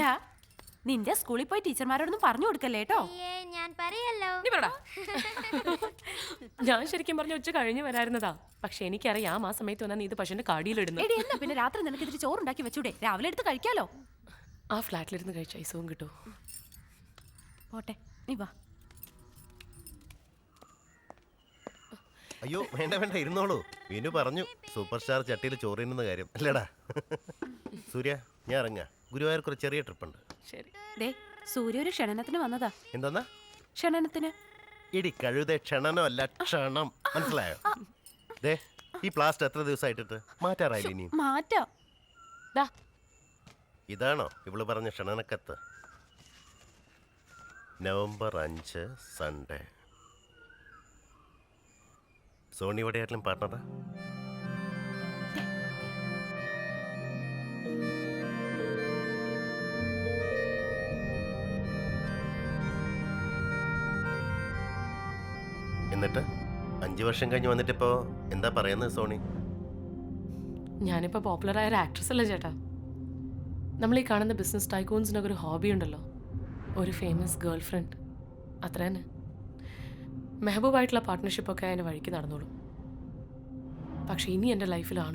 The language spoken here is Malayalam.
ഡാ, നിന്റെ സ്കൂളിൽ പോയി ടീച്ചർമാരോടൊന്നും പറഞ്ഞു കൊടുക്കല്ലേ കേട്ടോ. ഞാൻ പറയല്ലോ. ഞാൻ ശരിക്കും പറഞ്ഞ ഉച്ച കഴിഞ്ഞ് വരായിരുന്നതാ. പക്ഷെ എനിക്കറിയാം ആ സമയത്ത് വന്നാൽ നീ ഇത് പശുവിന്റെ കാടിയിലിടുന്നു. എടി എന്നാ പിന്നെ രാത്രി നിനക്ക് ഇതിരി ചോറുണ്ടാക്കി വെച്ചൂടെ, രാവിലെ എടുത്ത് കഴിക്കാലോ. ആ ഫ്ലാറ്റിലിരുന്ന് കഴിച്ച ഐസവും കിട്ടൂ. പോട്ടെ, നീ വാ. അയ്യോ വേണ്ട വേണ്ട ഇരുന്നോളൂ. വിനു പറഞ്ഞു സൂപ്പർ സ്റ്റാർ ചട്ടിയിൽ ചോറിനുന്ന കാര്യം അല്ലേടാ. സൂര്യ ഞാൻ ഇറങ്ങാ, ഗുരുവായൂർക്ക് ഒരു ചെറിയ ട്രിപ്പുണ്ട്. ശരി. ദേ, സൂര്യ ഒരു ക്ഷണനത്തിന് വന്നതാ. എന്താ ക്ഷണനത്തിന്? ഇടി കഴുത ക്ഷണനമല്ല ക്ഷണം, മനസ്സിലായോ? ദേ ഈ പ്ലാസ്റ്റർ എത്ര ദിവസമായിട്ടിട്ട് മാറ്റാറായില്ല ഇനിയും? മാറ്റാം. ദാ, ഇതാണോ ഇവള് പറഞ്ഞ ക്ഷണനക്കത്ത്? November 5 Sunday. സോണി എവിടെയായിട്ടും പാർട്ണറാ? എന്നിട്ട് 5 വർഷം കഴിഞ്ഞ് വന്നിട്ടിപ്പോ എന്താ പറയുന്നത് സോണി? ഞാനിപ്പോ പോപ്പുലറായ ഒരു ആക്ട്രസ് അല്ലേ ചേട്ടാ. നമ്മൾ ഈ കാണുന്ന ബിസിനസ് ടൈക്കൂൺസിനൊക്കെ ഒരു ഹോബി ഉണ്ടല്ലോ, ഒരു ഫേമസ് ഗേൾ ഫ്രണ്ട്, അത്ര തന്നെ. മെഹബൂബായിട്ടുള്ള പാർട്ട്ണർഷിപ്പൊക്കെ അതിൻ്റെ വഴിക്ക് നടന്നോളും. പക്ഷെ ഇനി എൻ്റെ ലൈഫിലാണ്